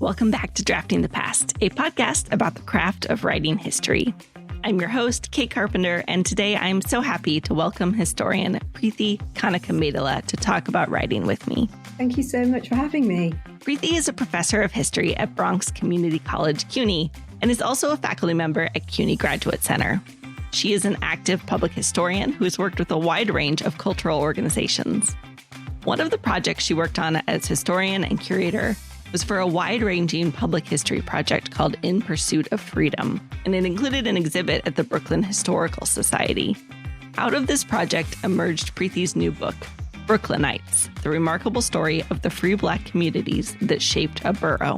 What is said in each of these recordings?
Welcome back to Drafting the Past, a podcast about the craft of writing history. I'm your host, Kate Carpenter, and today I'm so happy to welcome historian Prithi Kanakamedala to talk about writing with me. Thank you so much for having me. Prithi is a professor of history at Bronx Community College, CUNY, and is also a faculty member at CUNY Graduate Center. She is an active public historian who has worked with a wide range of cultural organizations. One of the projects she worked on as historian and curator was for a wide-ranging public history project called In Pursuit of Freedom, and it included an exhibit at the Brooklyn Historical Society. Out of this project emerged Prithi's new book, Brooklynites, the remarkable story of the free Black communities that shaped a borough.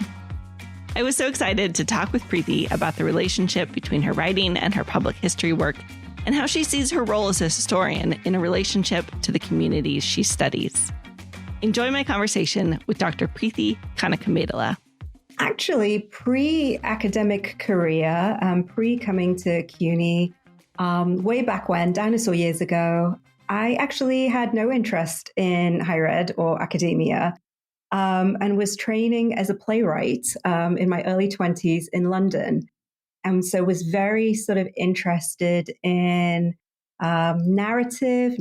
I was so excited to talk with Prithi about the relationship between her writing and her public history work, and how she sees her role as a historian in a relationship to the communities she studies. Enjoy my conversation with Dr. Prithi Kanakamedala. Actually, pre-academic career, pre-coming to CUNY, way back when, dinosaur years ago, I actually had no interest in higher ed or academia, and was training as a playwright in my early 20s in London. And so was very sort of interested in narrative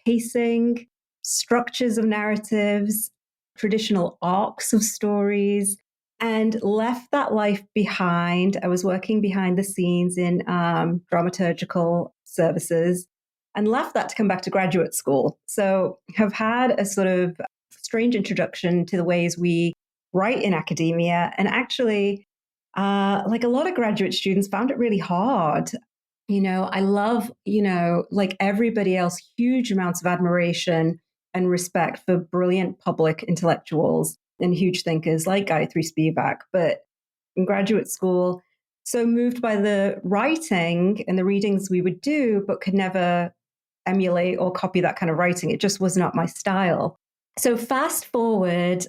pacing, structures of narratives, traditional arcs of stories, and left that life behind. I was working behind the scenes in dramaturgical services and left that to come back to graduate school. So have had a sort of strange introduction to the ways we write in academia. And actually, like a lot of graduate students, found it really hard. I love, like everybody else, huge amounts of admiration and respect for brilliant public intellectuals and huge thinkers like Gayatri Spivak. But in graduate school, so moved by the writing and the readings we would do, but could never emulate or copy that kind of writing. It just was not my style. So fast forward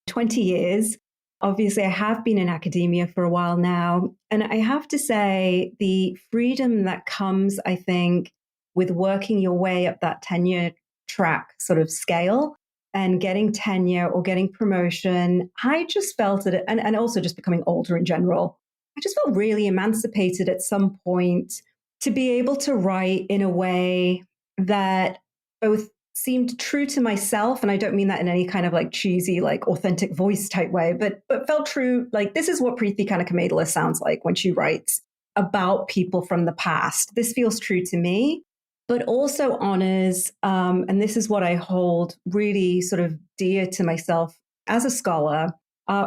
20 years, obviously I have been in academia for a while now. And I have to say the freedom that comes, I think, with working your way up that tenure track sort of scale and getting tenure or getting promotion, I just felt it, and also just becoming older in general, I just felt really emancipated at some point to be able to write in a way that both seemed true to myself, and I don't mean that in any kind of like cheesy, like authentic voice type way, but felt true. Like, this is what Prithi Kanakamedala sounds like when she writes about people from the past. This feels true to me, but also honors, and this is what I hold really sort of dear to myself as a scholar,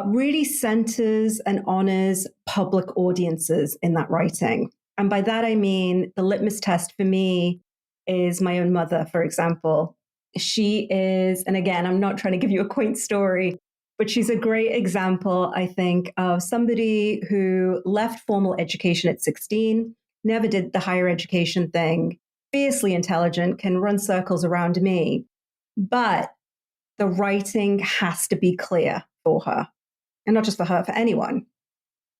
really centers and honors public audiences in that writing. And by that, I mean the litmus test for me is my own mother, for example. She is, and again, I'm not trying to give you a quaint story, but she's a great example, I think, of somebody who left formal education at 16, never did the higher education thing, fiercely intelligent, can run circles around me, but the writing has to be clear for her, and not just for her, for anyone.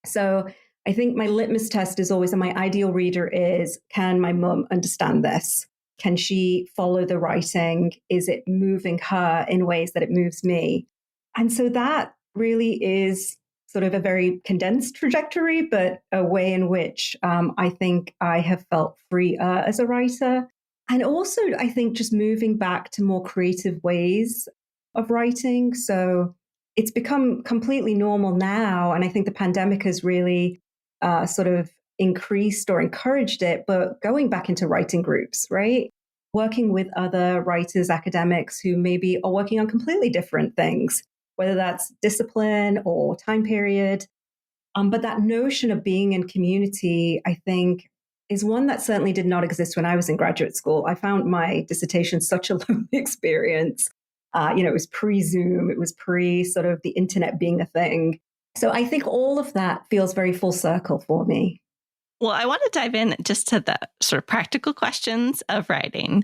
So I think my litmus test is always, and my ideal reader is, can my mum understand this? Can she follow the writing? Is it moving her in ways that it moves me? And so that really is sort of a very condensed trajectory, but a way in which I think I have felt freer as a writer. And also, I think just moving back to more creative ways of writing. So it's become completely normal now. And I think the pandemic has really sort of increased or encouraged it, but going back into writing groups, right? Working with other writers, academics who maybe are working on completely different things, whether that's discipline or time period. But that notion of being in community, I think, is one that certainly did not exist when I was in graduate school. I found my dissertation such a lonely experience. It was pre-Zoom, it was pre sort of the internet being a thing. So I think all of that feels very full circle for me. Well, I want to dive in just to the sort of practical questions of writing.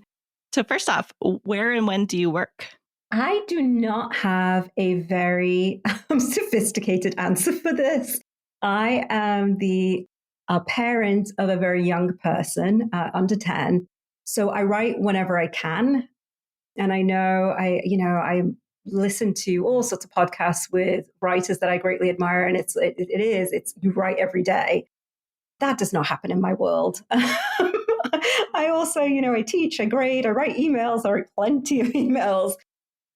So first off, where and when do you work? I do not have a very sophisticated answer for this. I am the parent of a very young person, under 10. So I write whenever I can. And I know I'm listen to all sorts of podcasts with writers that I greatly admire, and it's you write every day. That does not happen in my world. I also, I teach, I grade, I write emails, I write plenty of emails,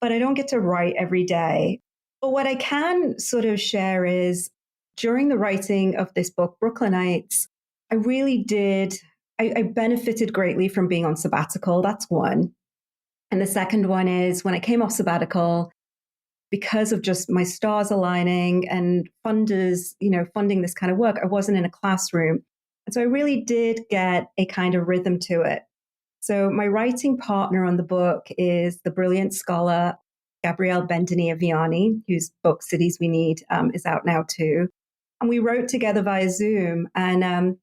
but I don't get to write every day. But what I can sort of share is during the writing of this book, Brooklynites, I really did, I benefited greatly from being on sabbatical. That's one. And the second one is when I came off sabbatical, because of just my stars aligning and funders, funding this kind of work, I wasn't in a classroom. And so I really did get a kind of rhythm to it. So my writing partner on the book is the brilliant scholar Gabrielle Bendini-Aviani, whose book Cities We Need is out now too. And we wrote together via Zoom, and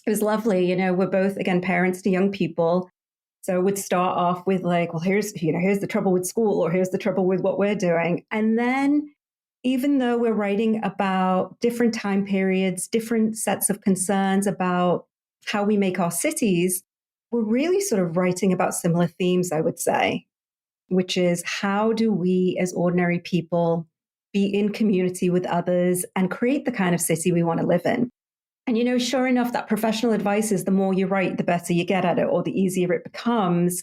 it was lovely. We're both, again, parents to young people. So we'd start off with like, well, here's the trouble with school, or here's the trouble with what we're doing. And then even though we're writing about different time periods, different sets of concerns about how we make our cities, we're really sort of writing about similar themes, I would say, which is how do we as ordinary people be in community with others and create the kind of city we want to live in? And, sure enough, that professional advice is the more you write, the better you get at it, or the easier it becomes,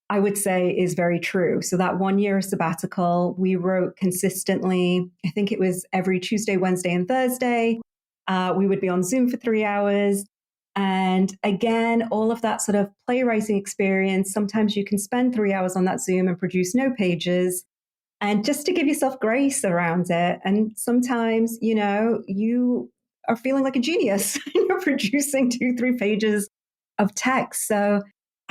I would say is very true. So that 1 year sabbatical, we wrote consistently. I think it was every Tuesday, Wednesday, and Thursday. We would be on Zoom for 3 hours. And again, all of that sort of playwriting experience, sometimes you can spend 3 hours on that Zoom and produce no pages. And just to give yourself grace around it. And sometimes, you are feeling like a genius. You're producing 2-3 pages of text. So,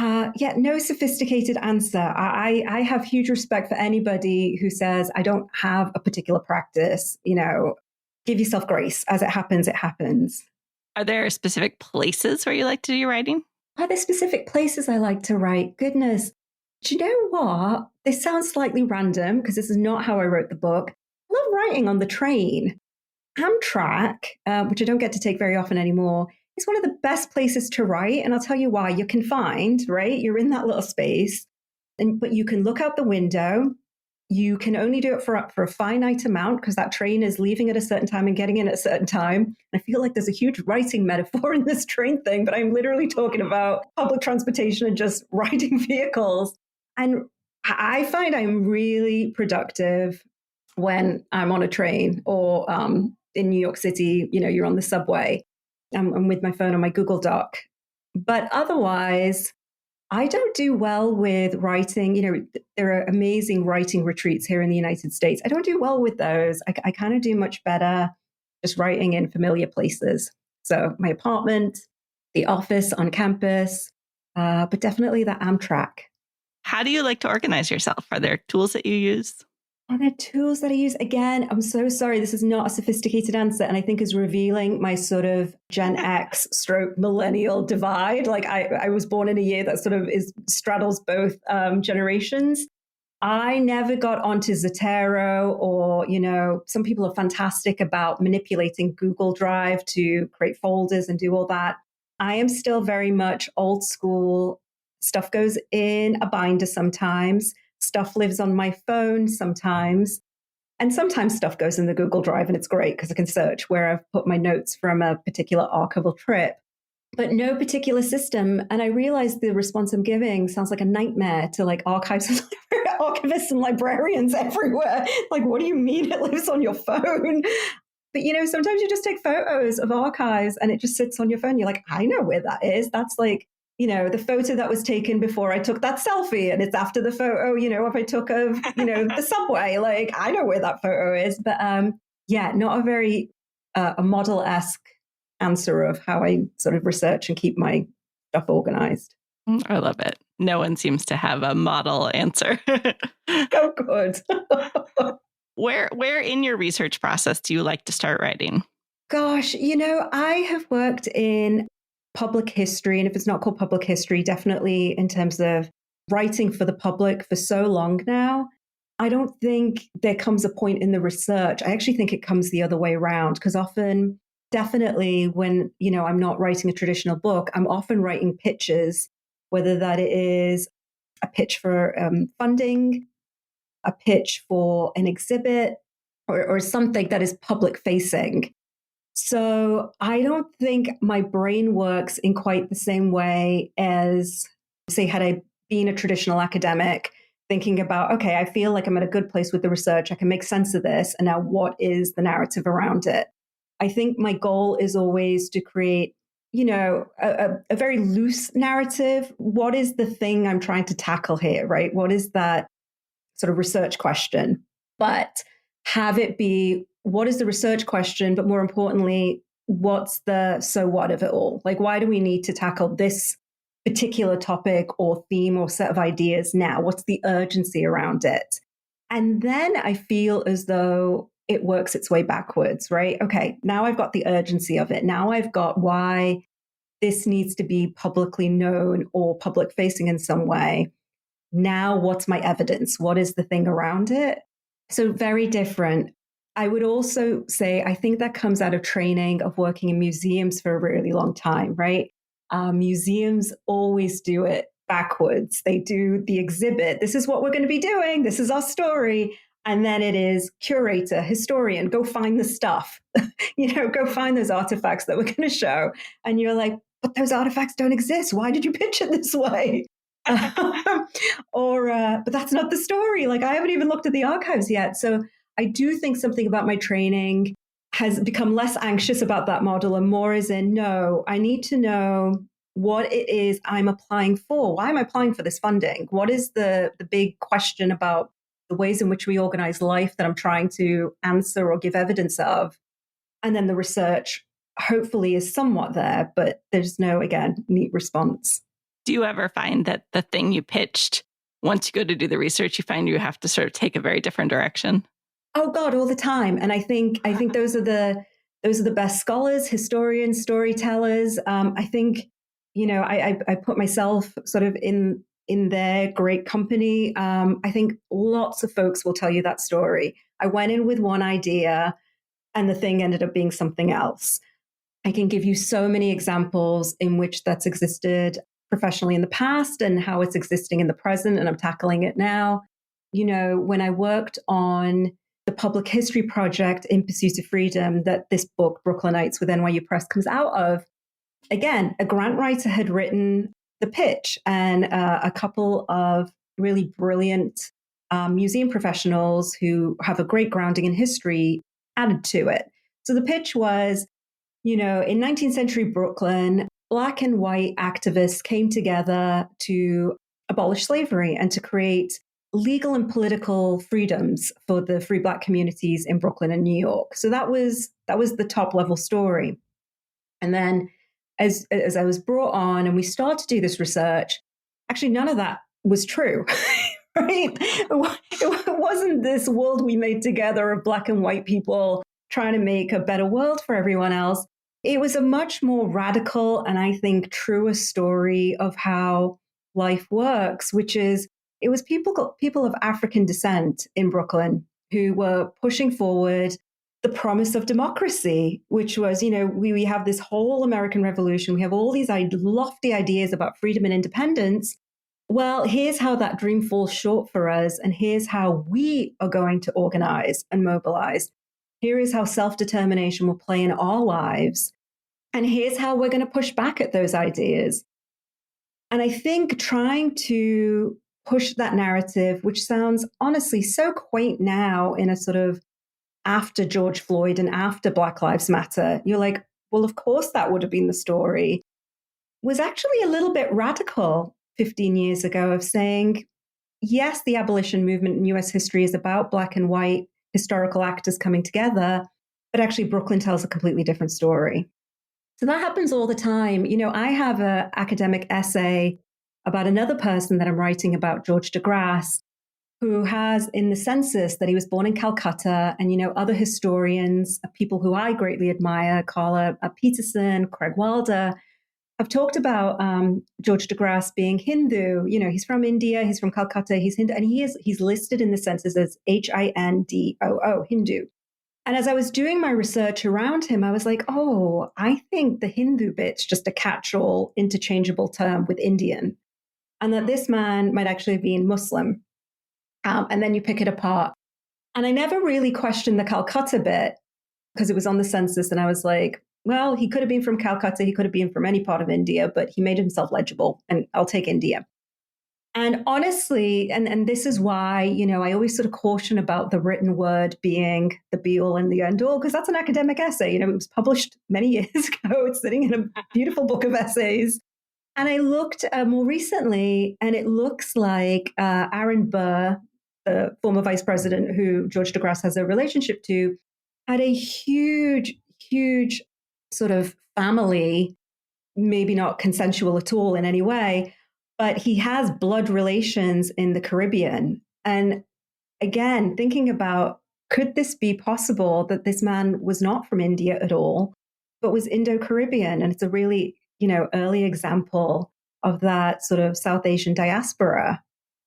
no sophisticated answer. I have huge respect for anybody who says, I don't have a particular practice. Give yourself grace. As it happens, it happens. Are there specific places where you like to do your writing? Are there specific places I like to write? Goodness. Do you know what? This sounds slightly random because this is not how I wrote the book. I love writing on the train. Amtrak, which I don't get to take very often anymore, is one of the best places to write. And I'll tell you why. You're confined, right? You're in that little space, but you can look out the window. You can only do it for a finite amount because that train is leaving at a certain time and getting in at a certain time. I feel like there's a huge writing metaphor in this train thing, but I'm literally talking about public transportation and just riding vehicles. And I find I'm really productive when I'm on a train or in New York City, you're on the subway. I'm with my phone on my Google Doc. But otherwise, I don't do well with writing. There are amazing writing retreats here in the United States. I don't do well with those. I kind of do much better just writing in familiar places. So my apartment, the office on campus, but definitely the Amtrak. How do you like to organize yourself? Are there tools that you use? Are there tools that I use? Again, I'm so sorry. This is not a sophisticated answer, and I think is revealing my sort of Gen X stroke millennial divide. Like I was born in a year that sort of straddles both generations. I never got onto Zotero or, some people are fantastic about manipulating Google Drive to create folders and do all that. I am still very much old school. Stuff goes in a binder sometimes. Stuff lives on my phone sometimes. And sometimes stuff goes in the Google Drive and it's great because I can search where I've put my notes from a particular archival trip, but no particular system. And I realized the response I'm giving sounds like a nightmare to like archives and archivists and librarians everywhere. Like, what do you mean it lives on your phone? But, sometimes you just take photos of archives and it just sits on your phone. You're like, I know where that is. That's like, the photo that was taken before I took that selfie, and it's after the photo, if I took of, the subway, like I know where that photo is. But not a very a model-esque answer of how I sort of research and keep my stuff organized. I love it. No one seems to have a model answer. Oh, good. Where in your research process do you like to start writing? Gosh, I have worked in public history, and if it's not called public history, definitely in terms of writing for the public for so long now. I don't think there comes a point in the research. I actually think it comes the other way around because often, definitely when, I'm not writing a traditional book, I'm often writing pitches, whether that is a pitch for funding, a pitch for an exhibit or something that is public facing. So I don't think my brain works in quite the same way as, say, had I been a traditional academic, thinking about, okay, I feel like I'm at a good place with the research. I can make sense of this. And now what is the narrative around it? I think my goal is always to create, a very loose narrative. What is the thing I'm trying to tackle here, right? What is that sort of research question? But have it be, what is the research question? But more importantly, what's the so what of it all? Like, why do we need to tackle this particular topic or theme or set of ideas now? What's the urgency around it? And then I feel as though it works its way backwards, right? Okay, now I've got the urgency of it. Now I've got why this needs to be publicly known or public facing in some way. Now, what's my evidence? What is the thing around it? So, very different. I would also say, I think that comes out of training of working in museums for a really long time, right? Museums always do it backwards. They do the exhibit. This is what we're going to be doing. This is our story. And then it is curator, historian, go find the stuff, go find those artifacts that we're going to show. And you're like, but those artifacts don't exist. Why did you pitch it this way? But that's not the story. Like, I haven't even looked at the archives yet. So I do think something about my training has become less anxious about that model and more as in, no, I need to know what it is I'm applying for. Why am I applying for this funding? What is the big question about the ways in which we organize life that I'm trying to answer or give evidence of? And then the research hopefully is somewhat there, but there's no, again, neat response. Do you ever find that the thing you pitched, once you go to do the research, you find you have to sort of take a very different direction? Oh God, all the time. And I think those are the best scholars, historians, storytellers. I think, I put myself sort of in their great company. I think lots of folks will tell you that story. I went in with one idea and the thing ended up being something else. I can give you so many examples in which that's existed professionally in the past and how it's existing in the present, and I'm tackling it now. When I worked on the public history project in Pursuit of Freedom that this book, Brooklynites with NYU Press, comes out of, again, a grant writer had written the pitch and a couple of really brilliant museum professionals who have a great grounding in history added to it. So the pitch was, in 19th century Brooklyn, Black and white activists came together to abolish slavery and to create legal and political freedoms for the free Black communities in Brooklyn and New York. So that was the top level story. And then as I was brought on and we started to do this research, actually none of that was true. Right? It wasn't this world we made together of Black and white people trying to make a better world for everyone else. It was a much more radical and I think truer story of how life works, which is it was people of African descent in Brooklyn who were pushing forward the promise of democracy, which was, we have this whole American Revolution. We have all these lofty ideas about freedom and independence. Well, here's how that dream falls short for us. And here's how we are going to organize and mobilize. Here is how self-determination will play in our lives. And here's how we're going to push back at those ideas. And I think trying to push that narrative, which sounds honestly so quaint now in a sort of after George Floyd and after Black Lives Matter, you're like, well, of course that would have been the story, was actually a little bit radical 15 years ago of saying, yes, the abolition movement in US history is about Black and white historical actors coming together, but actually Brooklyn tells a completely different story. So that happens all the time. I have an academic essay about another person that I'm writing about, George DeGrasse, who has in the census that he was born in Calcutta. And, other historians, people who I greatly admire, Carla Peterson, Craig Wilder, have talked about George DeGrasse being Hindu. He's from India, he's from Calcutta, he's Hindu, and he's listed in the census as Hindoo, Hindu. And as I was doing my research around him, I was like, oh, I think the Hindu bit's just a catch-all interchangeable term with Indian. And that this man might actually have been Muslim. and then you pick it apart. And I never really questioned the Calcutta bit because it was on the census. And I was like, well, he could have been from Calcutta. He could have been from any part of India, but he made himself legible, and I'll take India. And honestly, and this is why, I always sort of caution about the written word being the be all and the end all, because that's an academic essay. It was published many years ago. It's sitting in a beautiful book of essays. And I looked more recently, and it looks like Aaron Burr, the former vice president who George DeGrasse has a relationship to, had a huge, huge sort of family, maybe not consensual at all in any way, but he has blood relations in the Caribbean. And again, thinking about, could this be possible that this man was not from India at all, but was Indo-Caribbean? And it's a really, early example of that sort of South Asian diaspora.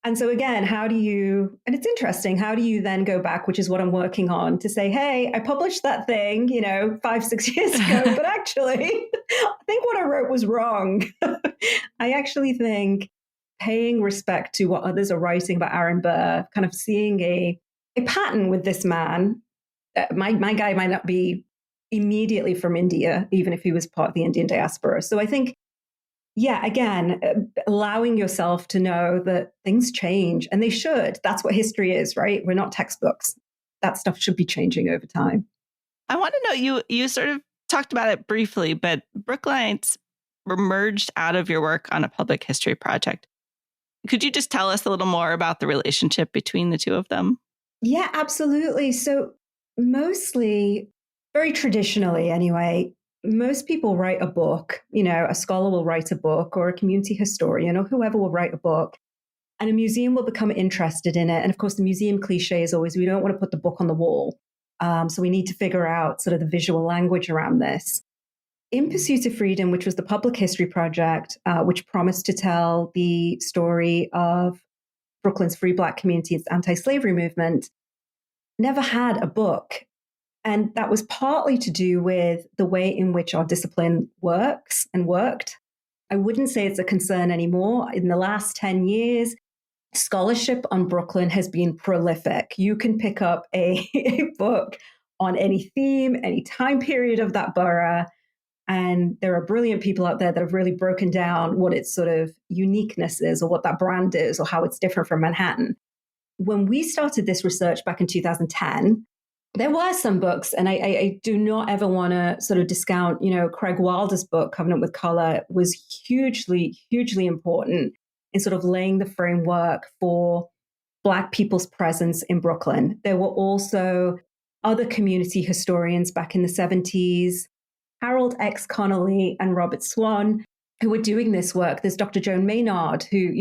And so again, and it's interesting, how do you then go back, which is what I'm working on, to say, hey, I published that thing, 5-6 years ago, but actually, I think what I wrote was wrong. I actually think paying respect to what others are writing about Aaron Burr, kind of seeing a pattern with this man. My guy might not be immediately from India, even if he was part of the Indian diaspora. So I think, again, allowing yourself to know that things change, and they should. That's what history is, right? We're not textbooks. That stuff should be changing over time. I want to know, you sort of talked about it briefly, but Brookline's emerged out of your work on a public history project. Could you just tell us a little more about the relationship between the two of them? Yeah, absolutely. So mostly, very traditionally anyway, most people write a book, a scholar will write a book, or a community historian, or whoever will write a book, and a museum will become interested in it. And of course, the museum cliche is always, we don't want to put the book on the wall. So we need to figure out sort of the visual language around this. In Pursuit of Freedom, which was the public history project, which promised to tell the story of Brooklyn's free Black community, its anti-slavery movement, never had a book. And that was partly to do with the way in which our discipline works and worked. I wouldn't say it's a concern anymore. In the last 10 years, scholarship on Brooklyn has been prolific. You can pick up a book on any theme, any time period of that borough. And there are brilliant people out there that have really broken down what its sort of uniqueness is, or what that brand is, or how it's different from Manhattan. When we started this research back in 2010, there were some books, and I do not ever want to sort of discount, Craig Wilder's book, Covenant with Color, was hugely, hugely important in sort of laying the framework for Black people's presence in Brooklyn. There were also other community historians back in the 70s, Harold X. Connolly and Robert Swan, who were doing this work. There's Dr. Joan Maynard, who,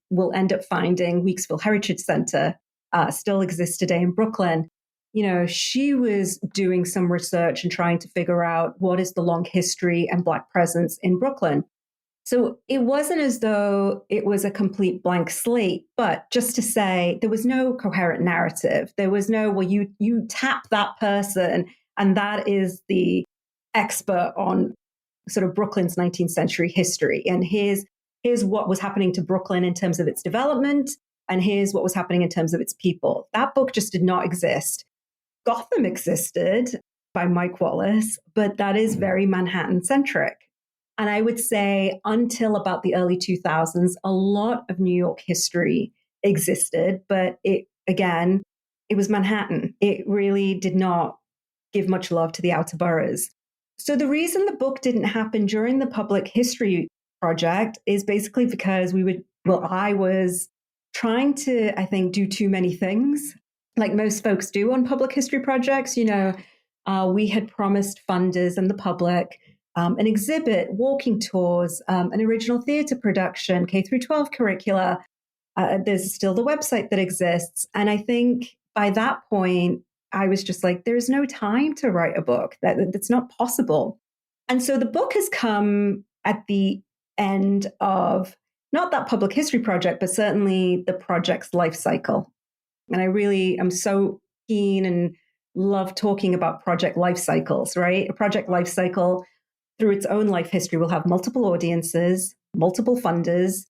will end up finding Weeksville Heritage Center still exists today in Brooklyn. She was doing some research and trying to figure out what is the long history and Black presence in Brooklyn. So it wasn't as though it was a complete blank slate, but just to say there was no coherent narrative. There was no, well, you tap that person and that is the expert on sort of Brooklyn's 19th century history. And here's what was happening to Brooklyn in terms of its development, and here's what was happening in terms of its people. That book just did not exist. Gotham existed by Mike Wallace, but that is very Manhattan centric. And I would say until about the early 2000s, a lot of New York history existed, but it was Manhattan. It really did not give much love to the outer boroughs. So the reason the book didn't happen during the public history project is basically because I was trying to, I think, do too many things, like most folks do on public history projects. We had promised funders and the public an exhibit, walking tours, an original theater production, K through 12 curricula. There's still the website that exists. And I think by that point, I was just like, there's no time to write a book. That's not possible. And so the book has come at the end of not that public history project, but certainly the project's life cycle. And I really am so keen and love talking about project life cycles, right? A project life cycle through its own life history will have multiple audiences, multiple funders,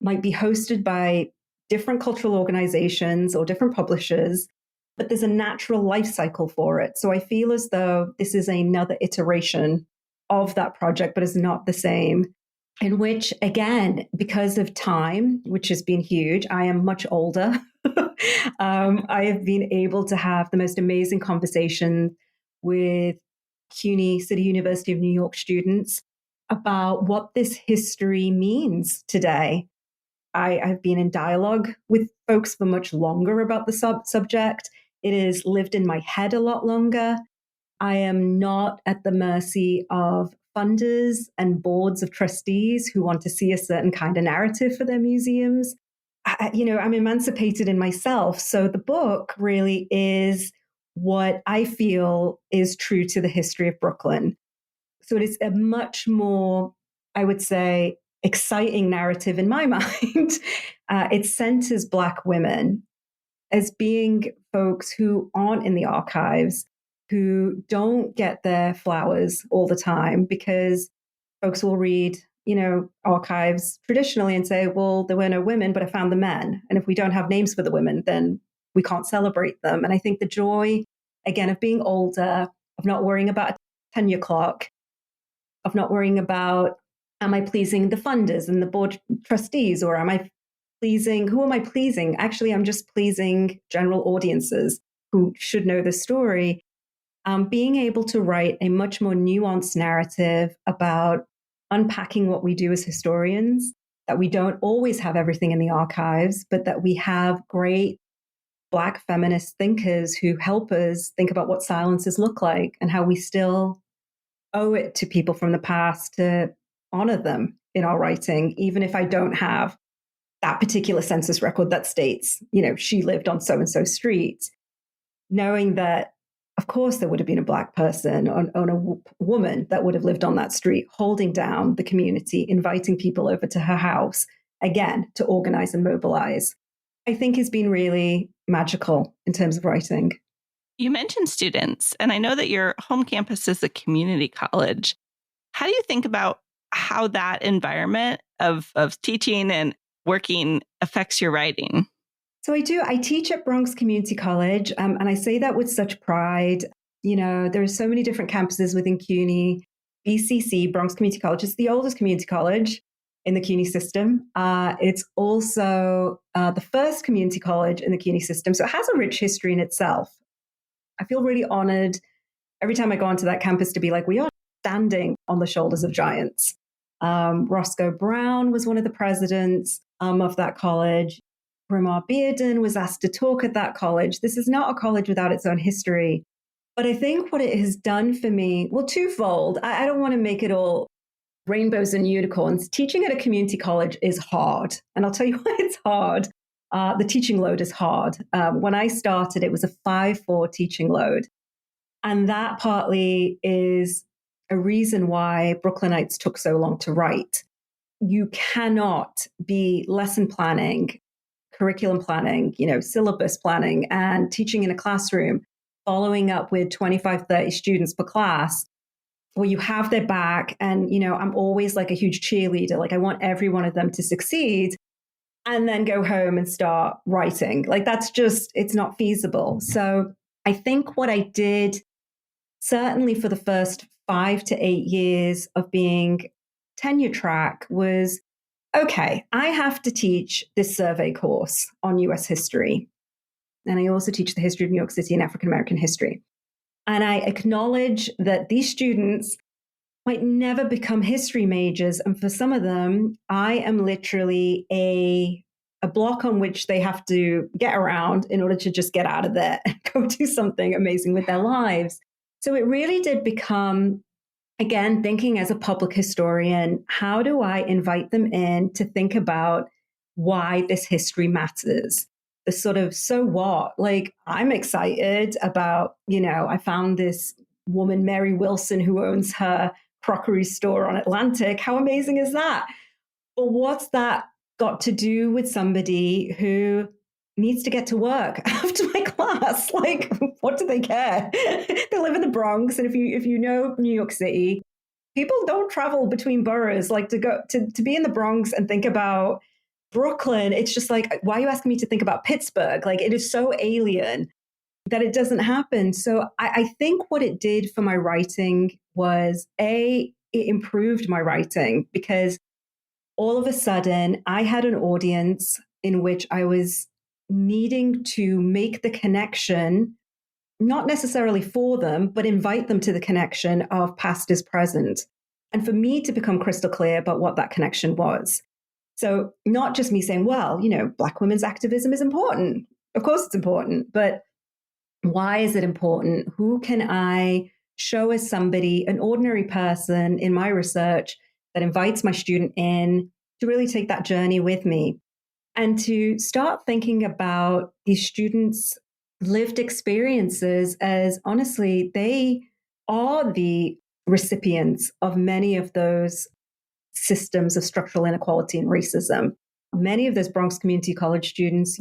might be hosted by different cultural organizations or different publishers, but there's a natural life cycle for it. So I feel as though this is another iteration of that project, but it's not the same. In which, again, because of time, which has been huge, I am much older. I have been able to have the most amazing conversation with CUNY, City University of New York students about what this history means today. I've been in dialogue with folks for much longer about the subject. It has lived in my head a lot longer. I am not at the mercy of funders and boards of trustees who want to see a certain kind of narrative for their museums. I'm emancipated in myself. So the book really is what I feel is true to the history of Brooklyn. So it is a much more, I would say, exciting narrative in my mind. It centers Black women as being folks who aren't in the archives, who don't get their flowers all the time, because folks will read, archives traditionally and say, well, there were no women, but I found the men. And if we don't have names for the women, then we can't celebrate them. And I think the joy, again, of being older, of not worrying about a tenure clock, of not worrying about, am I pleasing the funders and the board trustees, or who am I pleasing? Actually, I'm just pleasing general audiences who should know the story. Being able to write a much more nuanced narrative about unpacking what we do as historians, that we don't always have everything in the archives, but that we have great Black feminist thinkers who help us think about what silences look like and how we still owe it to people from the past to honor them in our writing, even if I don't have that particular census record that states, she lived on so-and-so street. Knowing that, of course, there would have been a Black person or a woman that would have lived on that street, holding down the community, inviting people over to her house, again, to organize and mobilize, I think has been really magical in terms of writing. You mentioned students, and I know that your home campus is a community college. How do you think about how that environment of teaching and working affects your writing? So I do. I teach at Bronx Community College, and I say that with such pride. There are so many different campuses within CUNY. BCC, Bronx Community College, is the oldest community college in the CUNY system. It's also the first community college in the CUNY system. So it has a rich history in itself. I feel really honored every time I go onto that campus to be like, we are standing on the shoulders of giants. Roscoe Brown was one of the presidents of that college. Ramar Bearden was asked to talk at that college. This is not a college without its own history. But I think what it has done for me, well, twofold. I don't want to make it all rainbows and unicorns. Teaching at a community college is hard. And I'll tell you why it's hard. The teaching load is hard. When I started, it was a 5-4 teaching load. And that partly is a reason why Brooklynites took so long to write. You cannot be lesson planning, curriculum planning, syllabus planning, and teaching in a classroom, following up with 25, 30 students per class, where you have their back. And, I'm always like a huge cheerleader. Like I want every one of them to succeed, and then go home and start writing. Like that's just, it's not feasible. So I think what I did, certainly for the first 5 to 8 years of being tenure track, was, okay, I have to teach this survey course on US history. And I also teach the history of New York City and African American history. And I acknowledge that these students might never become history majors. And for some of them, I am literally a block on which they have to get around in order to just get out of there and go do something amazing with their lives. So it really did become, again, thinking as a public historian, how do I invite them in to think about why this history matters? The sort of, so what? Like, I'm excited about, I found this woman, Mary Wilson, who owns her crockery store on Atlantic. How amazing is that? But what's that got to do with somebody who needs to get to work after my class? Like, what do they care? They live in the Bronx. And if you know New York City, people don't travel between boroughs, like to go to be in the Bronx and think about Brooklyn, it's just like, why are you asking me to think about Pittsburgh? Like, it is so alien that it doesn't happen. So I think what it did for my writing was it improved my writing because all of a sudden I had an audience in which I was needing to make the connection, not necessarily for them, but invite them to the connection of past is present. And for me to become crystal clear about what that connection was. So not just me saying, well, Black women's activism is important. Of course it's important, but why is it important? Who can I show as somebody, an ordinary person in my research that invites my student in to really take that journey with me and to start thinking about these students' lived experiences as honestly, they are the recipients of many of those systems of structural inequality and racism. Many of those Bronx Community College students,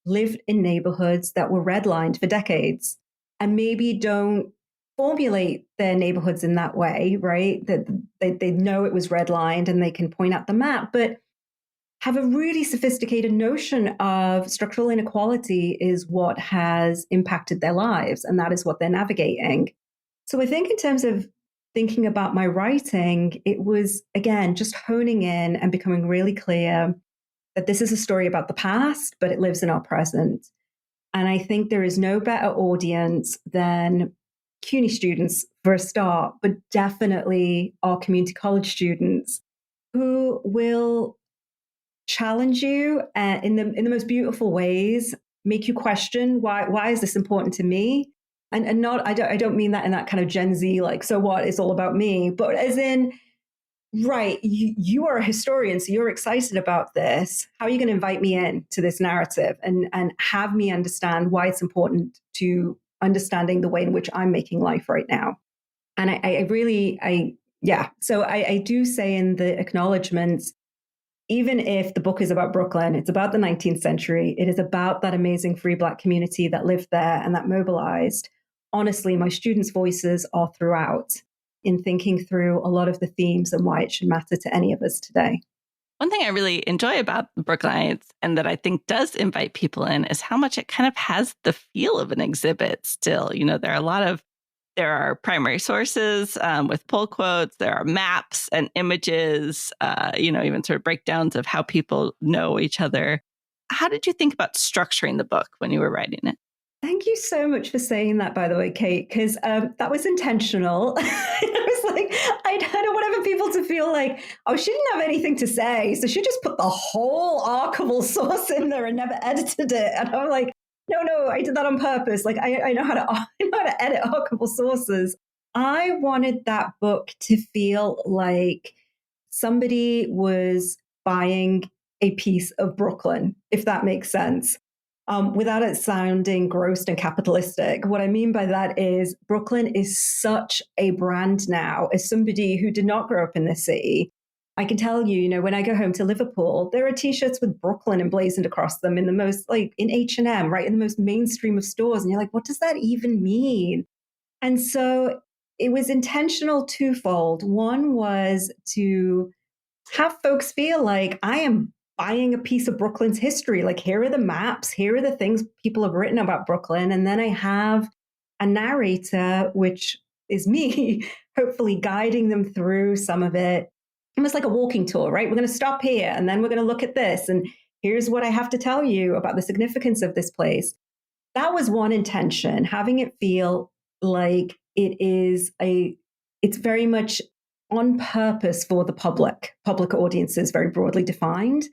lived in neighborhoods that were redlined for decades and maybe don't formulate their neighborhoods in that way, right? That they know it was redlined and they can point out the map, but have a really sophisticated notion of structural inequality is what has impacted their lives, and that is what they're navigating. So I think in terms of thinking about my writing, it was, again, just honing in and becoming really clear that this is a story about the past, but it lives in our present. And I think there is no better audience than CUNY students for a start, but definitely our community college students who will challenge you in the most beautiful ways, make you question why is this important to me? And not I don't mean that in that kind of Gen Z, like, so what, it's all about me, but as in, right, you are a historian, so you're excited about this. How are you going to invite me in to this narrative and have me understand why it's important to understanding the way in which I'm making life right now? And so I do say in the acknowledgements, even if the book is about Brooklyn, it's about the 19th century. It is about that amazing free Black community that lived there and that mobilized. Honestly, my students' voices are throughout in thinking through a lot of the themes and why it should matter to any of us today. One thing I really enjoy about the Brooklynites and that I think does invite people in is how much it kind of has the feel of an exhibit still. There are primary sources with pull quotes, there are maps and images, even sort of breakdowns of how people know each other. How did you think about structuring the book when you were writing it? Thank you so much for saying that, by the way, Kate, because that was intentional. I was like, I don't want other people to feel like, oh, she didn't have anything to say, so she just put the whole archival source in there and never edited it. And I'm like, no, I did that on purpose. Like, I know how to edit archival sources. I wanted that book to feel like somebody was buying a piece of Brooklyn, if that makes sense. Without it sounding gross and capitalistic. What I mean by that is Brooklyn is such a brand now. As somebody who did not grow up in this city, I can tell you, when I go home to Liverpool, there are T-shirts with Brooklyn emblazoned across them in the most, like in H&M, right, in the most mainstream of stores. And you're like, what does that even mean? And so it was intentional twofold. One was to have folks feel like I am buying a piece of Brooklyn's history. Like, here are the maps, here are the things people have written about Brooklyn. And then I have a narrator, which is me, hopefully guiding them through some of it. Almost like a walking tour, right? We're going to stop here and then we're going to look at this. And here's what I have to tell you about the significance of this place. That was one intention, having it feel like it's very much on purpose for the public audiences, very broadly defined.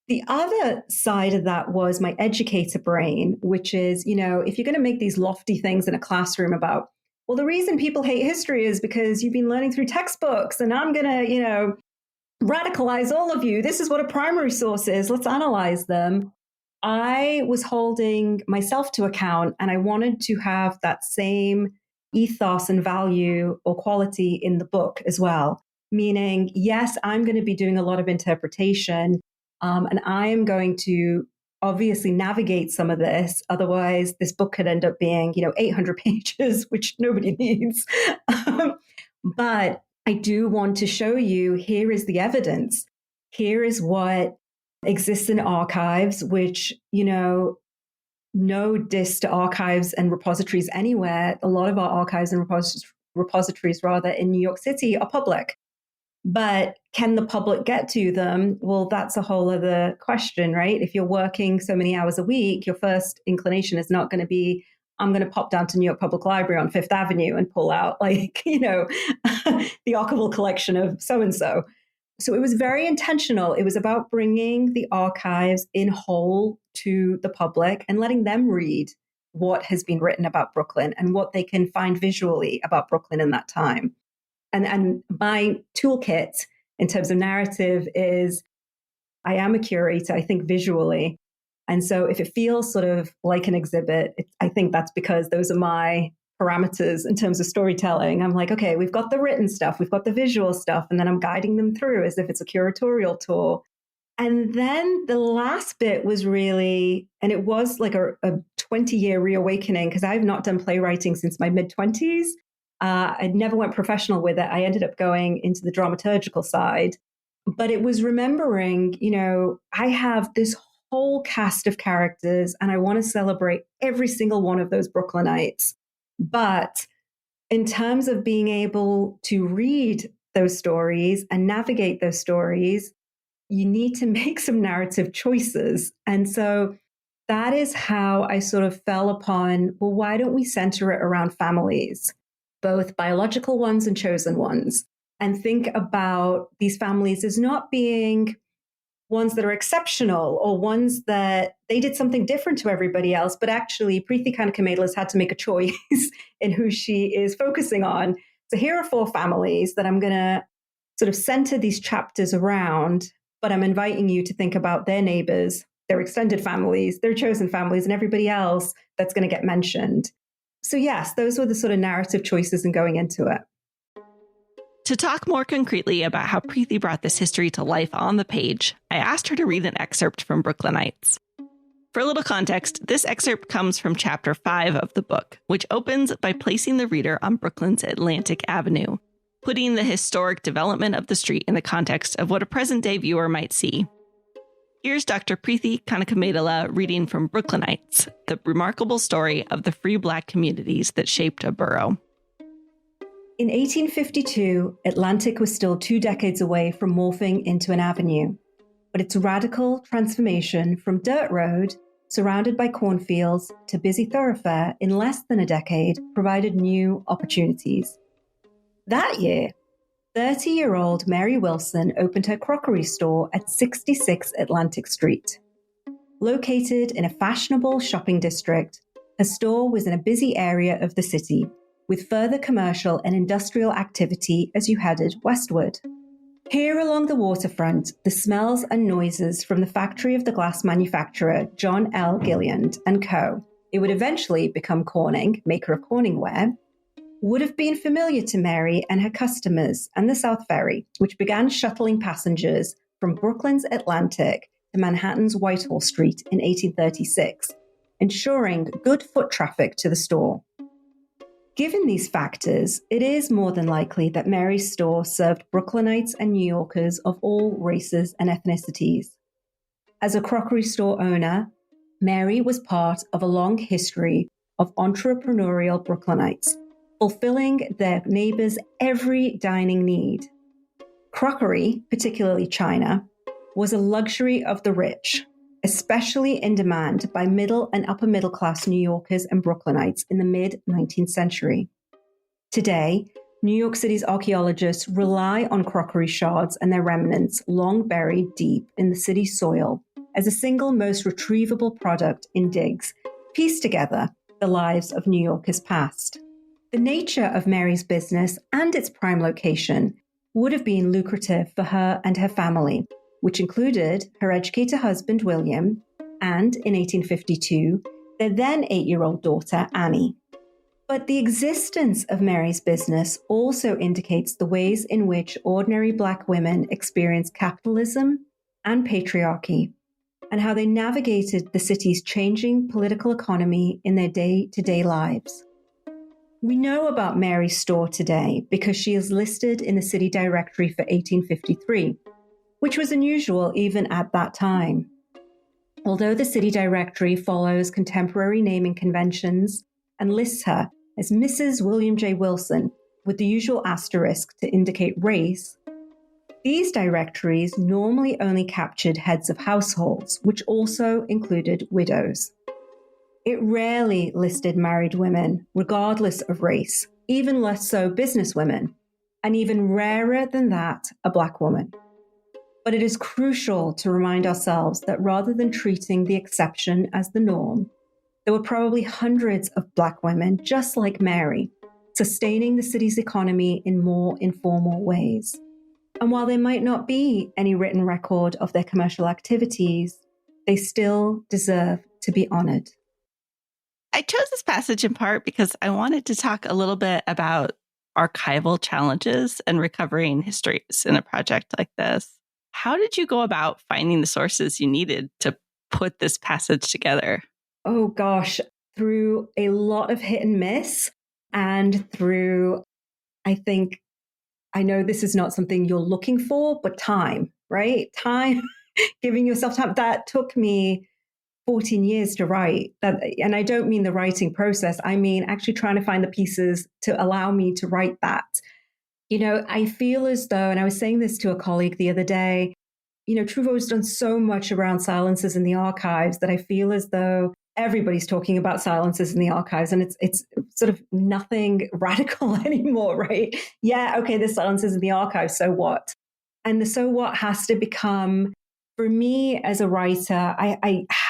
The other side of that was my educator brain, which is, if you're going to make these lofty things in a classroom about, well, the reason people hate history is because you've been learning through textbooks and I'm going to, radicalize all of you. This is what a primary source is. Let's analyze them. I was holding myself to account and I wanted to have that same ethos and value or quality in the book as well. Meaning, yes, I'm going to be doing a lot of interpretation and I am going to obviously navigate some of this. Otherwise, this book could end up being, 800 pages, which nobody needs. But I do want to show you, here is the evidence. Here is what exists in archives, which, no diss to archives and repositories anywhere. A lot of our archives and repositories rather in New York City are public. But can the public get to them? Well, that's a whole other question, right? If you're working so many hours a week, your first inclination is not going to be, I'm going to pop down to New York Public Library on Fifth Avenue and pull out the archival collection of so-and-so. So it was very intentional. It was about bringing the archives in whole to the public and letting them read what has been written about Brooklyn and what they can find visually about Brooklyn in that time. And my toolkit in terms of narrative is I am a curator, I think visually. And so if it feels sort of like an exhibit, I think that's because those are my parameters in terms of storytelling. I'm like, okay, we've got the written stuff, we've got the visual stuff, and then I'm guiding them through as if it's a curatorial tour. And then the last bit was really, and it was like a 20-year reawakening because I've not done playwriting since my mid-20s. I never went professional with it. I ended up going into the dramaturgical side. But it was remembering, I have this whole cast of characters and I want to celebrate every single one of those Brooklynites. But in terms of being able to read those stories and navigate those stories, you need to make some narrative choices. And so that is how I sort of fell upon, well, why don't we center it around families, both biological ones and chosen ones, and think about these families as not being ones that are exceptional or ones that they did something different to everybody else, but actually Prithi Kanakamedala has had to make a choice in who she is focusing on. So here are 4 families that I'm going to sort of center these chapters around, but I'm inviting you to think about their neighbors, their extended families, their chosen families, and everybody else that's going to get mentioned. So yes, those were the sort of narrative choices in going into it. To talk more concretely about how Prithi brought this history to life on the page, I asked her to read an excerpt from Brooklynites. For a little context, this excerpt comes from chapter 5 of the book, which opens by placing the reader on Brooklyn's Atlantic Avenue, putting the historic development of the street in the context of what a present-day viewer might see. Here's Dr. Prithi Kanakamedala reading from Brooklynites, the remarkable story of the free Black communities that shaped a borough. In 1852, Atlantic was still 2 decades away from morphing into an avenue, but its radical transformation from dirt road, surrounded by cornfields, to busy thoroughfare in less than a decade provided new opportunities. That year, 30-year-old Mary Wilson opened her crockery store at 66 Atlantic Street. Located in a fashionable shopping district, her store was in a busy area of the city, with further commercial and industrial activity as you headed westward. Here along the waterfront, the smells and noises from the factory of the glass manufacturer John L. Gilliand & Co., it would eventually become Corning, maker of Corningware, would have been familiar to Mary and her customers and the South Ferry, which began shuttling passengers from Brooklyn's Atlantic to Manhattan's Whitehall Street in 1836, ensuring good foot traffic to the store. Given these factors, it is more than likely that Mary's store served Brooklynites and New Yorkers of all races and ethnicities. As a crockery store owner, Mary was part of a long history of entrepreneurial Brooklynites, fulfilling their neighbors' every dining need. Crockery, particularly china, was a luxury of the rich, especially in demand by middle and upper middle class New Yorkers and Brooklynites in the mid-19th century. Today, New York City's archaeologists rely on crockery shards and their remnants long buried deep in the city's soil as a single most retrievable product in digs, piece together the lives of New Yorkers past. The nature of Mary's business and its prime location would have been lucrative for her and her family, which included her educated husband, William, and, in 1852, their then 8-year-old daughter, Annie. But the existence of Mary's business also indicates the ways in which ordinary Black women experienced capitalism and patriarchy, and how they navigated the city's changing political economy in their day-to-day lives. We know about Mary's store today because she is listed in the city directory for 1853, which was unusual even at that time. Although the city directory follows contemporary naming conventions and lists her as Mrs. William J. Wilson with the usual asterisk to indicate race, these directories normally only captured heads of households, which also included widows. It rarely listed married women, regardless of race, even less so businesswomen, and even rarer than that, a Black woman. But it is crucial to remind ourselves that rather than treating the exception as the norm, there were probably hundreds of Black women, just like Mary, sustaining the city's economy in more informal ways. And while there might not be any written record of their commercial activities, they still deserve to be honored. I chose this passage in part because I wanted to talk a little bit about archival challenges and recovering histories in a project like this. How did you go about finding the sources you needed to put this passage together? Oh gosh, through a lot of hit and miss, and through, I know this is not something you're looking for, but time, right? Time, giving yourself time. That took me 14 years to write. And I don't mean the writing process. I mean actually trying to find the pieces to allow me to write that. I feel as though, and I was saying this to a colleague the other day, Truffaut has done so much around silences in the archives that I feel as though everybody's talking about silences in the archives, and it's sort of nothing radical anymore, right? Yeah, okay, there's silences in the archives, so what? And the so what has to become, for me as a writer,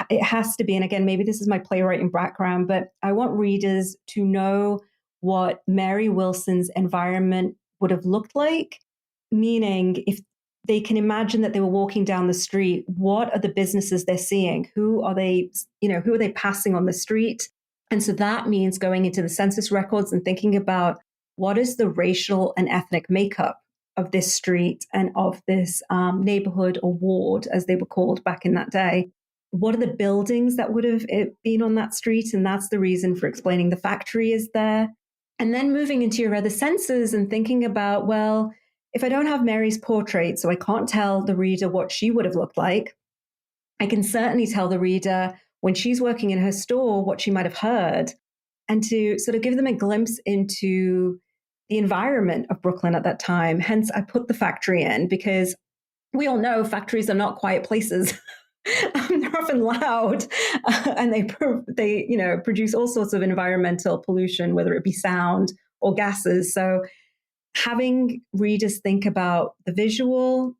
it has to be, and again, maybe this is my playwriting background, but I want readers to know what Mary Wilson's environment would have looked like, meaning if they can imagine that they were walking down the street, what are the businesses they're seeing? Who are they passing on the street? And so that means going into the census records and thinking about what is the racial and ethnic makeup of this street and of this neighborhood or ward, as they were called back in that day. What are the buildings that would have been on that street? And that's the reason for explaining the factory is there. And then moving into your other senses and thinking about, well, if I don't have Mary's portrait, so I can't tell the reader what she would have looked like, I can certainly tell the reader when she's working in her store what she might have heard, and to sort of give them a glimpse into the environment of Brooklyn at that time. Hence, I put the factory in because we all know factories are not quiet places. They're often loud, and they produce all sorts of environmental pollution, whether it be sound or gases. So having readers think about the visual,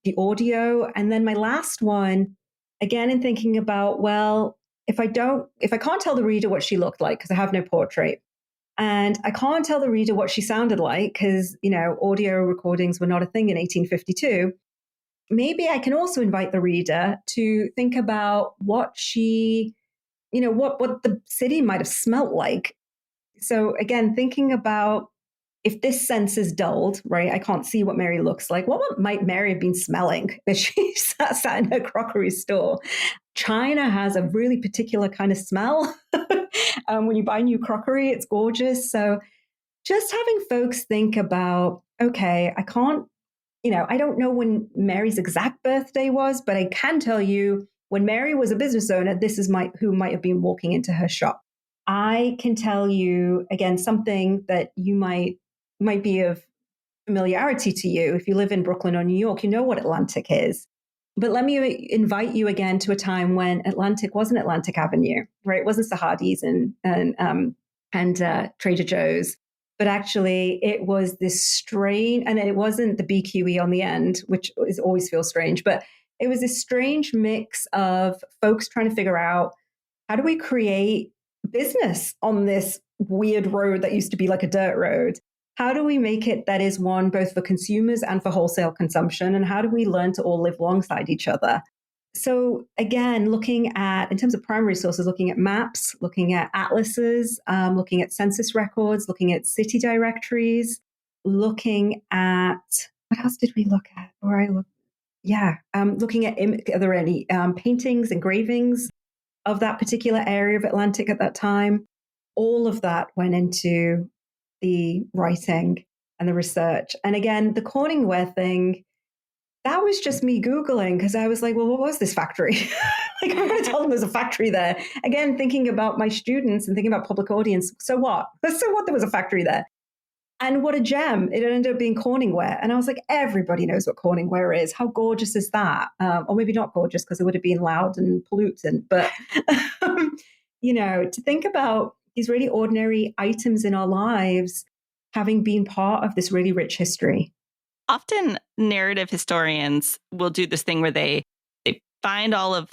the audio, and then my last one, again, in thinking about, well, if I can't tell the reader what she looked like because I have no portrait, and I can't tell the reader what she sounded like because, audio recordings were not a thing in 1852, maybe I can also invite the reader to think about what she, what the city might have smelt like. So again, thinking about if this sense is dulled, right? I can't see what Mary looks like. What might Mary have been smelling as she sat in her crockery store? China has a really particular kind of smell. When you buy new crockery, it's gorgeous. So just having folks think about, okay, I can't, I don't know when Mary's exact birthday was, but I can tell you when Mary was a business owner, this is who might have been walking into her shop. I can tell you, again, something that you might be of familiarity to you. If you live in Brooklyn or New York, you know what Atlantic is. But let me invite you again to a time when Atlantic wasn't Atlantic Avenue, right? It wasn't Sahadi's and Trader Joe's, but actually it was this strange, and it wasn't the BQE on the end, which always feels strange, but it was this strange mix of folks trying to figure out, how do we create business on this weird road that used to be like a dirt road? How do we make it that is one both for consumers and for wholesale consumption? And how do we learn to all live alongside each other? So again, looking at, in terms of primary sources, looking at maps, looking at atlases, looking at census records, looking at city directories, looking at, what else did we look at? Looking at, are there any paintings, engravings of that particular area of Atlantic at that time? All of that went into the writing and the research. And again, the Corningware thing, that was just me Googling because I was like, well, what was this factory? Like, I'm going to tell them there's a factory there. Again, thinking about my students and thinking about public audience. So what? So what? There was a factory there. And what a gem. It ended up being Corningware. And I was like, everybody knows what Corningware is. How gorgeous is that? Or maybe not gorgeous because it would have been loud and pollutant. But, to think about these really ordinary items in our lives having been part of this really rich history. Often narrative historians will do this thing where they find all of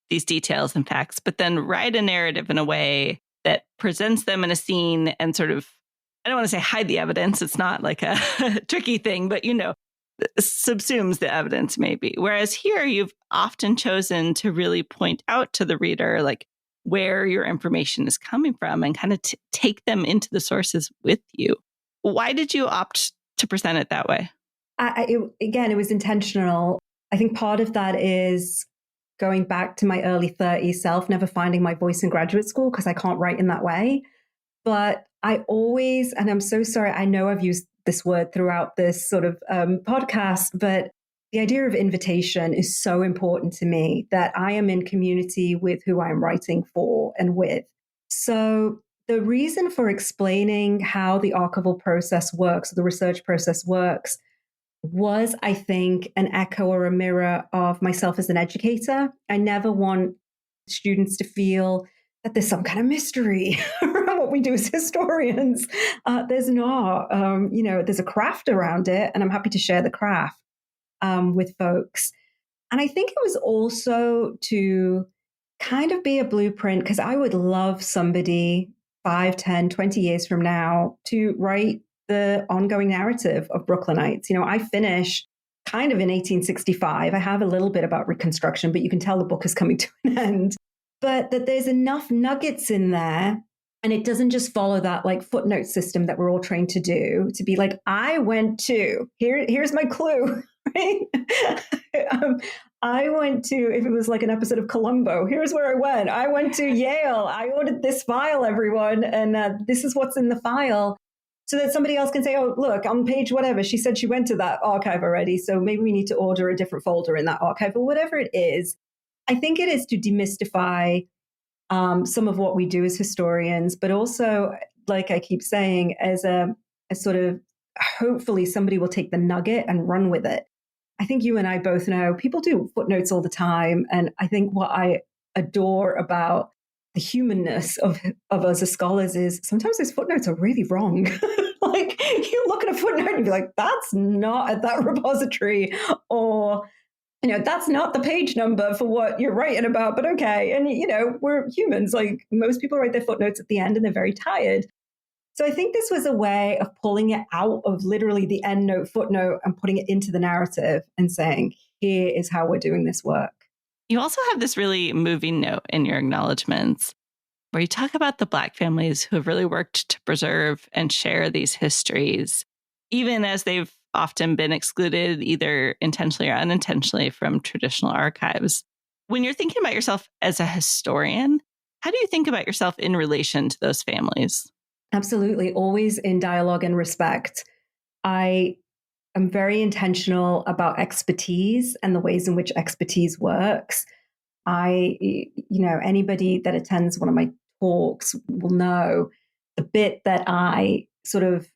these details and facts, but then write a narrative in a way that presents them in a scene and sort of, I don't want to say hide the evidence. It's not like a tricky thing, but, subsumes the evidence maybe. Whereas here you've often chosen to really point out to the reader, like where your information is coming from and kind of take them into the sources with you. Why did you opt to present it that way? It was intentional. I think part of that is going back to my early 30s self, never finding my voice in graduate school because I can't write in that way. But I always, and I'm so sorry, I know I've used this word throughout this sort of podcast, but the idea of invitation is so important to me, that I am in community with who I'm writing for and with. So the reason for explaining how the archival process works, the research process works, was, I think, an echo or a mirror of myself as an educator. I never want students to feel that there's some kind of mystery around what we do as historians. There's not. There's a craft around it, and I'm happy to share the craft with folks. And I think it was also to kind of be a blueprint, because I would love somebody 5, 10, 20 years from now to write the ongoing narrative of Brooklynites. I finished kind of in 1865. I have a little bit about Reconstruction, but you can tell the book is coming to an end. But that there's enough nuggets in there, and it doesn't just follow that like footnote system that we're all trained to do, to be like, I went to, here's my clue, right? I went to, if it was like an episode of Columbo, here's where I went. I went to Yale. I ordered this file, everyone, and this is what's in the file. So that somebody else can say, oh, look, on page whatever, she said she went to that archive already, so maybe we need to order a different folder in that archive, or whatever it is. I think it is to demystify some of what we do as historians, but also, like I keep saying, as a sort of, hopefully somebody will take the nugget and run with it. I think you and I both know people do footnotes all the time. And I think what I adore about the humanness of us as scholars is sometimes those footnotes are really wrong. Like, you look at a footnote and you be like, that's not at that repository, or that's not the page number for what you're writing about, but okay. And, we're humans. Like, most people write their footnotes at the end and they're very tired. So I think this was a way of pulling it out of literally the end note, footnote, and putting it into the narrative and saying, here is how we're doing this work. You also have this really moving note in your acknowledgments where you talk about the Black families who have really worked to preserve and share these histories, even as they've often been excluded either intentionally or unintentionally from traditional archives. When you're thinking about yourself as a historian, how do you think about yourself in relation to those families? Absolutely. Always in dialogue and respect. I am very intentional about expertise and the ways in which expertise works. Anybody that attends one of my talks will know the bit that I sort of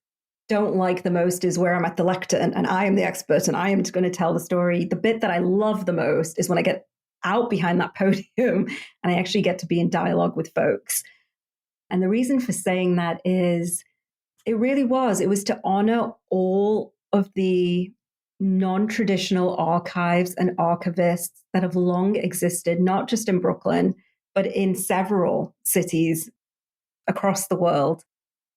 don't like the most is where I'm at the lectern and I am the expert and I am going to tell the story. The bit that I love the most is when I get out behind that podium and I actually get to be in dialogue with folks. And the reason for saying that is it was to honor all of the non-traditional archives and archivists that have long existed, not just in Brooklyn, but in several cities across the world,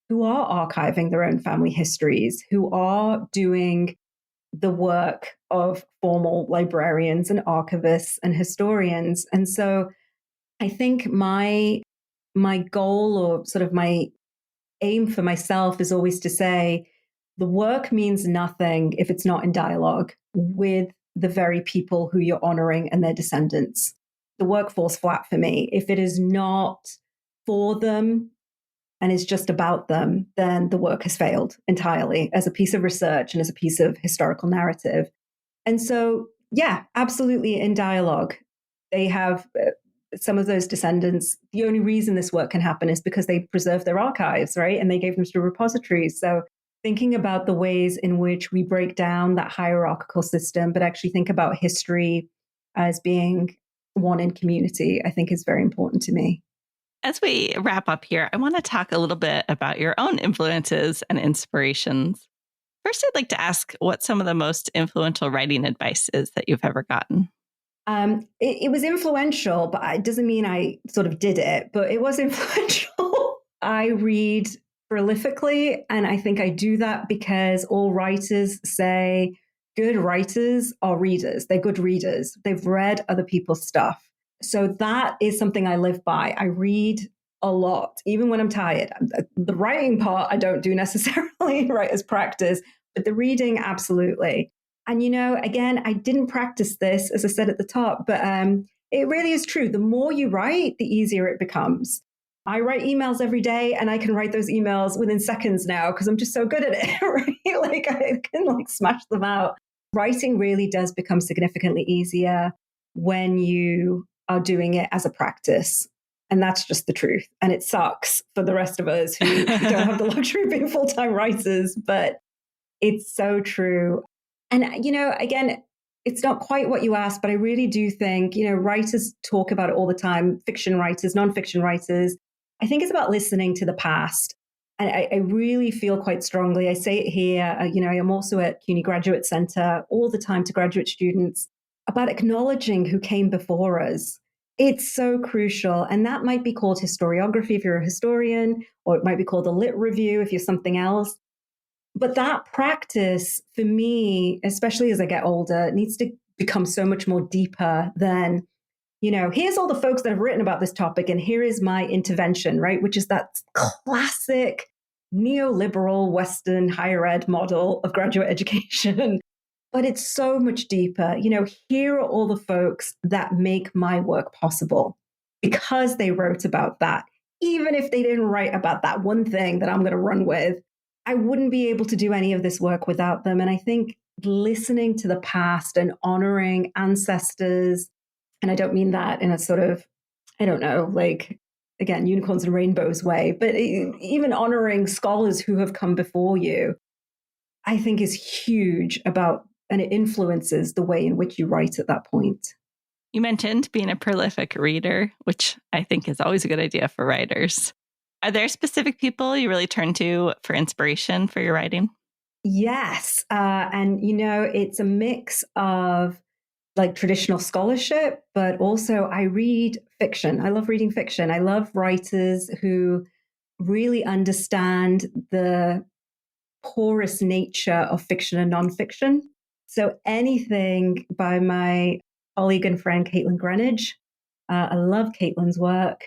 who are archiving their own family histories, who are doing the work of formal librarians and archivists and historians. And so I think my goal, or sort of my aim for myself, is always to say the work means nothing if it's not in dialogue with the very people who you're honoring and their descendants. The work falls flat for me. If it is not for them and is just about them, then the work has failed entirely as a piece of research and as a piece of historical narrative. And so, yeah, absolutely in dialogue. They have some of those descendants. The only reason this work can happen is because they preserved their archives, right? And they gave them to repositories. So thinking about the ways in which we break down that hierarchical system, but actually think about history as being one in community, I think is very important to me. As we wrap up here, I want to talk a little bit about your own influences and inspirations. First, I'd like to ask what some of the most influential writing advice is that you've ever gotten. It was influential, but it doesn't mean I sort of did it, but it was influential. I read prolifically, and I think I do that because all writers say good writers are readers. They're good readers. They've read other people's stuff. So that is something I live by. I read a lot, even when I'm tired. The writing part, I don't do necessarily writer's practice, but the reading, absolutely. And, again, I didn't practice this, as I said at the top, but it really is true. The more you write, the easier it becomes. I write emails every day, and I can write those emails within seconds now because I'm just so good at it, right? Like I can smash them out. Writing really does become significantly easier when you are doing it as a practice. And that's just the truth. And it sucks for the rest of us who don't have the luxury of being full-time writers, but it's so true. And, again, it's not quite what you asked, but I really do think, writers talk about it all the time, fiction writers, nonfiction writers. I think it's about listening to the past. And I really feel quite strongly, I say it here, I'm also at CUNY Graduate Center all the time to graduate students about acknowledging who came before us. It's so crucial. And that might be called historiography if you're a historian, or it might be called a lit review if you're something else. But that practice for me, especially as I get older, needs to become so much more deeper than, here's all the folks that have written about this topic and here is my intervention, right? Which is that classic neoliberal Western higher ed model of graduate education. But it's so much deeper. Here are all the folks that make my work possible because they wrote about that. Even if they didn't write about that one thing that I'm going to run with, I wouldn't be able to do any of this work without them. And I think listening to the past and honoring ancestors, and I don't mean that in a sort of, I don't know, like, again, unicorns and rainbows way, but even honoring scholars who have come before you, I think is huge and it influences the way in which you write at that point. You mentioned being a prolific reader, which I think is always a good idea for writers. Are there specific people you really turn to for inspiration for your writing? Yes. And, it's a mix of like traditional scholarship, but also I read fiction. I love reading fiction. I love writers who really understand the porous nature of fiction and nonfiction. So anything by my colleague and friend, Caitlin Greenidge. I love Caitlin's work.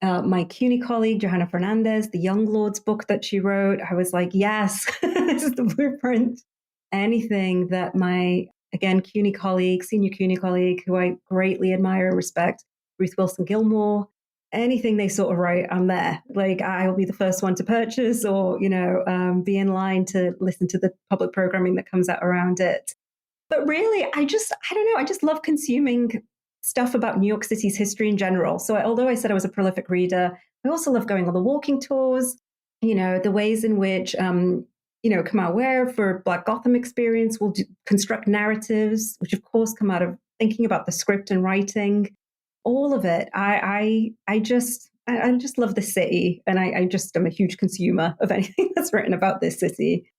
My CUNY colleague, Johanna Fernandez, the Young Lords book that she wrote, I was like, yes, this is the blueprint. Anything that my, again, CUNY colleague, senior CUNY colleague, who I greatly admire and respect, Ruth Wilson Gilmore, anything they sort of write, I'm there. Like I'll be the first one to purchase or, be in line to listen to the public programming that comes out around it. But really, I don't know, I just love consuming stuff about New York City's history in general. So although I said I was a prolific reader, I also love going on the walking tours, the ways in which, Kamau Ware for Black Gotham Experience will construct narratives, which of course come out of thinking about the script and writing, all of it. I just love the city. And I just am a huge consumer of anything that's written about this city.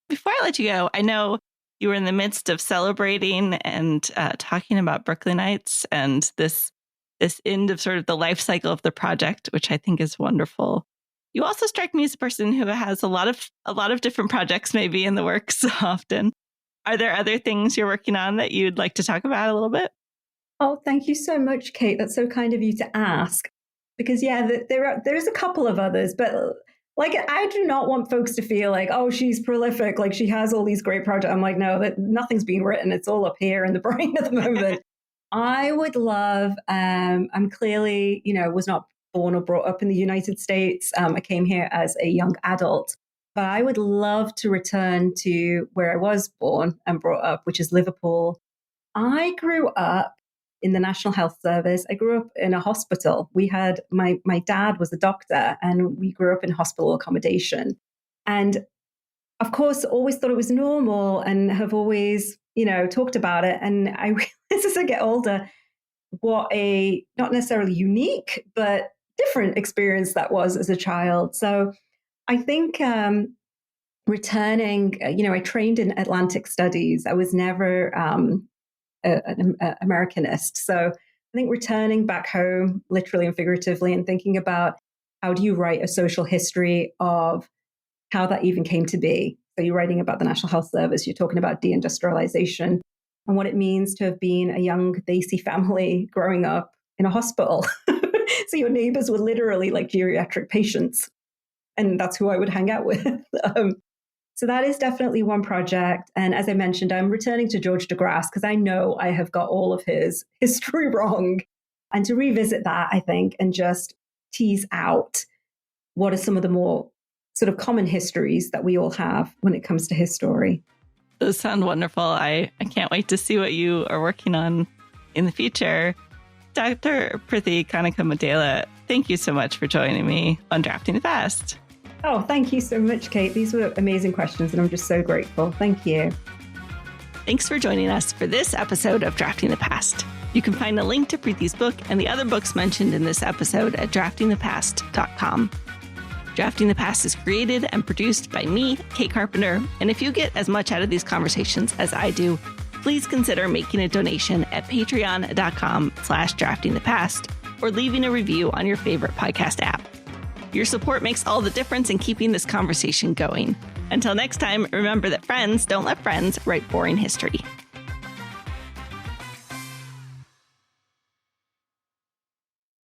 Before I let you go, I know you were in the midst of celebrating and talking about Brooklynites and this end of sort of the life cycle of the project, which I think is wonderful. You also strike me as a person who has a lot of different projects maybe in the works often. Are there other things you're working on that you'd like to talk about a little bit? Oh, thank you so much, Kate. That's so kind of you to ask. Because there's a couple of others, but like, I do not want folks to feel like, oh, she's prolific, like she has all these great projects. I'm like, no, that nothing's being written. It's all up here in the brain at the moment. I would love, I'm clearly, was not born or brought up in the United States. I came here as a young adult. but I would love to return to where I was born and brought up, which is Liverpool. I grew up in the National Health Service. I grew up in a hospital. We had my dad was a doctor, and we grew up in hospital accommodation. And of course, always thought it was normal and have always, talked about it. And I realized as I get older, what a not necessarily unique, but different experience that was as a child. So I think returning, I trained in Atlantic studies. I was never an Americanist. So I think returning back home, literally and figuratively, and thinking about how do you write a social history of how that even came to be. So you're writing about the National Health Service, you're talking about deindustrialization and what it means to have been a young Desi family growing up in a hospital. So your neighbors were literally like geriatric patients. And that's who I would hang out with. So that is definitely one project. And as I mentioned, I'm returning to George de Grasse because I know I have got all of his history wrong. And to revisit that, I think, and just tease out what are some of the more sort of common histories that we all have when it comes to his story. Those sound wonderful. I can't wait to see what you are working on in the future. Dr. Prithi Kanakamedala, thank you so much for joining me on Drafting the Past. Oh, thank you so much, Kate. These were amazing questions, and I'm just so grateful. Thank you. Thanks for joining us for this episode of Drafting the Past. You can find a link to Prithi's book and the other books mentioned in this episode at draftingthepast.com. Drafting the Past is created and produced by me, Kate Carpenter, and if you get as much out of these conversations as I do, please consider making a donation at patreon.com/draftingthepast or leaving a review on your favorite podcast app. Your support makes all the difference in keeping this conversation going. Until next time, remember that friends don't let friends write boring history.